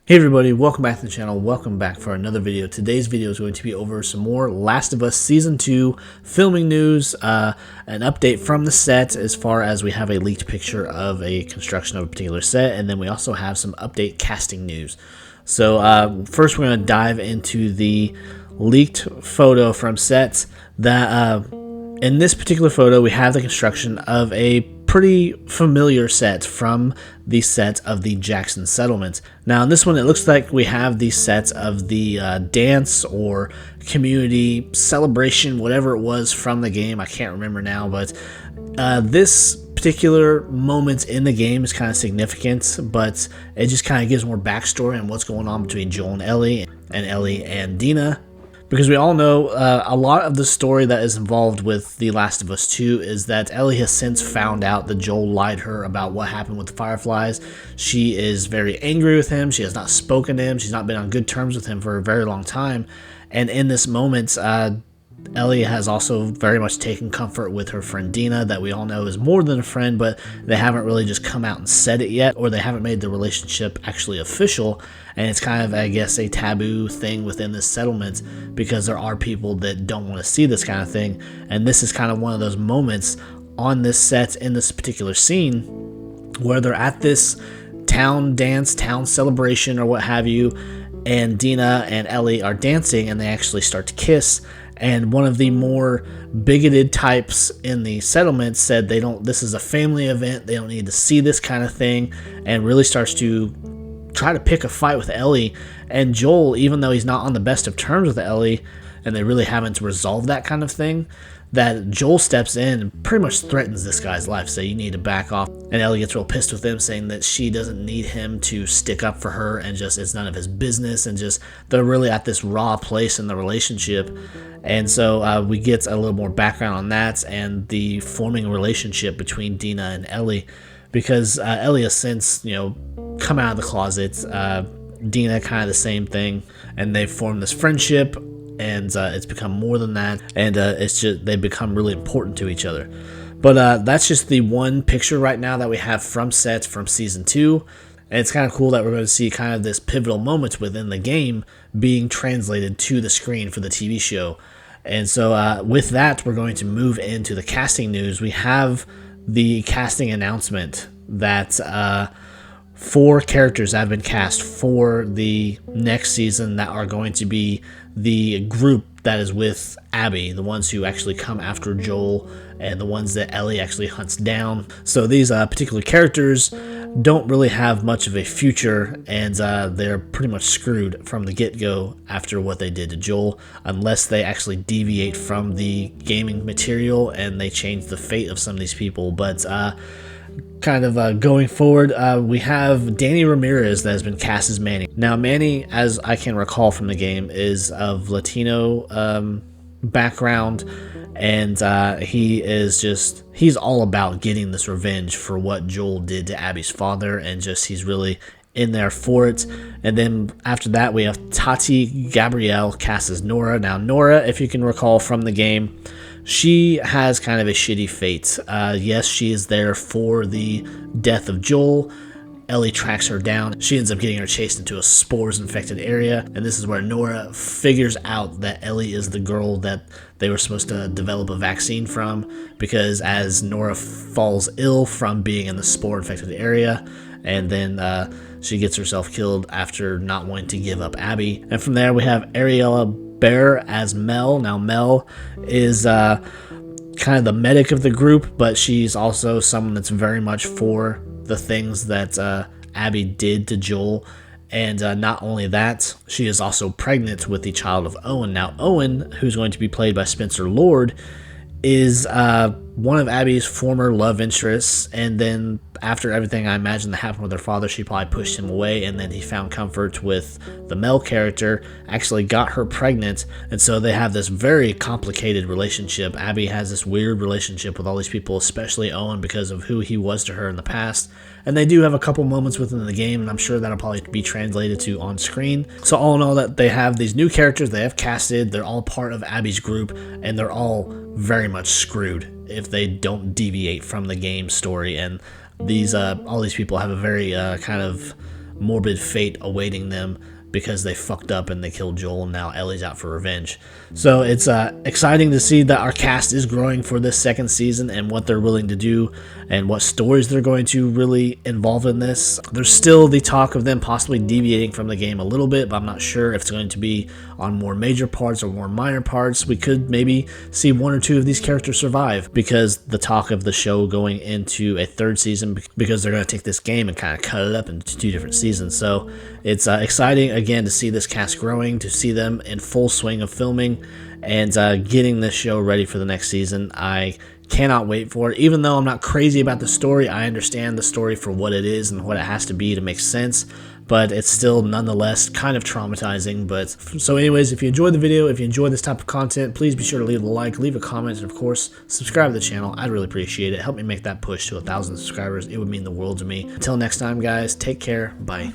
Hey everybody, welcome back to the channel, welcome back for another video. Today's video is going to be over some more Last of Us Season 2 filming news, an update from the set as far as we have a leaked picture of a construction of a particular set, and then we also have some update casting news. So first we're going to dive into the leaked photo from sets that in this particular photo we have the construction of a pretty familiar set from the set of the Jackson settlement. Now in this one it looks like we have the sets of the dance or community celebration, whatever it was from the game. I can't remember now, but this particular moment in the game is kind of significant, but it just kind of gives more backstory on what's going on between Joel and Ellie and Dina. Because we all know a lot of the story that is involved with The Last of Us 2 is that Ellie has since found out that Joel lied to her about what happened with the Fireflies. She is very angry with him. She has not spoken to him. She's not been on good terms with him for a very long time. And in this moment, Ellie has also very much taken comfort with her friend Dina, that we all know is more than a friend, but they haven't really just come out and said it yet, or they haven't made the relationship actually official. And it's kind of, I guess, a taboo thing within this settlement because there are people that don't want to see this kind of thing. And this is kind of one of those moments on this set in this particular scene where they're at this town dance, town celebration, or what have you, and Dina and Ellie are dancing and they actually start to kiss. And one of the more bigoted types in the settlement said this is a family event, they don't need to see this kind of thing, and really starts to try to pick a fight with Ellie. And Joel, even though he's not on the best of terms with Ellie, and they really haven't resolved that kind of thing, that Joel steps in and pretty much threatens this guy's life, say you need to back off. And Ellie gets real pissed with him, saying that she doesn't need him to stick up for her, and just it's none of his business, and just they're really at this raw place in the relationship. And so we get a little more background on that and the forming relationship between Dina and Ellie, because Ellie has since come out of the closet. Dina kind of the same thing, and they've formed this friendship, and it's become more than that, and it's just they've become really important to each other. But that's just the one picture right now that we have from sets from season 2. And it's kind of cool that we're going to see kind of this pivotal moment within the game being translated to the screen for the TV show. And so with that, we're going to move into the casting news. We have the casting announcement that 4 characters have been cast for the next season that are going to be the group that is with Abby, the ones who actually come after Joel and the ones that Ellie actually hunts down. So these particular characters don't really have much of a future, and they're pretty much screwed from the get-go after what they did to Joel, unless they actually deviate from the gaming material and they change the fate of some of these people. But kind of going forward, we have Danny Ramirez that has been cast as Manny. Now Manny, as I can recall from the game, is of Latino background, and he's all about getting this revenge for what Joel did to Abby's father, and just he's really in there for it. And then after that we have Tati Gabrielle cast as Nora. Now Nora, if you can recall from the game, she has kind of a shitty fate. Yes, she is there for the death of Joel. Ellie tracks her down. She ends up getting her chased into a spores-infected area, and this is where Nora figures out that Ellie is the girl that they were supposed to develop a vaccine from, because as Nora falls ill from being in the spore-infected area, and then she gets herself killed after not wanting to give up Abby. And from there we have Ariella Bear as Mel. Now Mel is kind of the medic of the group, but she's also someone that's very much for the things that Abby did to Joel. And not only that, she is also pregnant with the child of Owen. Now Owen, who's going to be played by Spencer Lord, is one of Abby's former love interests, and then after everything I imagine that happened with her father, she probably pushed him away, and then he found comfort with the Mel character, actually got her pregnant, and so they have this very complicated relationship. Abby has this weird relationship with all these people, especially Owen, because of who he was to her in the past. And they do have a couple moments within the game, and I'm sure that'll probably be translated to on screen. So all in all, that they have these new characters they have casted, they're all part of Abby's group, and they're all very much screwed if they don't deviate from the game story. And these all these people have a very kind of morbid fate awaiting them because they fucked up and they killed Joel, and now Ellie's out for revenge. So it's exciting to see that our cast is growing for this second season and what they're willing to do and what stories they're going to really involve in this. There's still the talk of them possibly deviating from the game a little bit, but I'm not sure if it's going to be on more major parts or more minor parts. We could maybe see one or two of these characters survive, because the talk of the show going into a third season, because they're going to take this game and kind of cut it up into 2 different seasons. So it's exciting again to see this cast growing, to see them in full swing of filming and getting this show ready for the next season. I cannot wait for it. Even though I'm not crazy about the story, I understand the story for what it is and what it has to be to make sense, but it's still nonetheless kind of traumatizing. But so anyways, if you enjoyed the video, if you enjoyed this type of content, please be sure to leave a like, leave a comment, and of course subscribe to the channel. I'd really appreciate it. Help me make that push to 1,000 subscribers. It would mean the world to me. Until next time, guys, take care. Bye.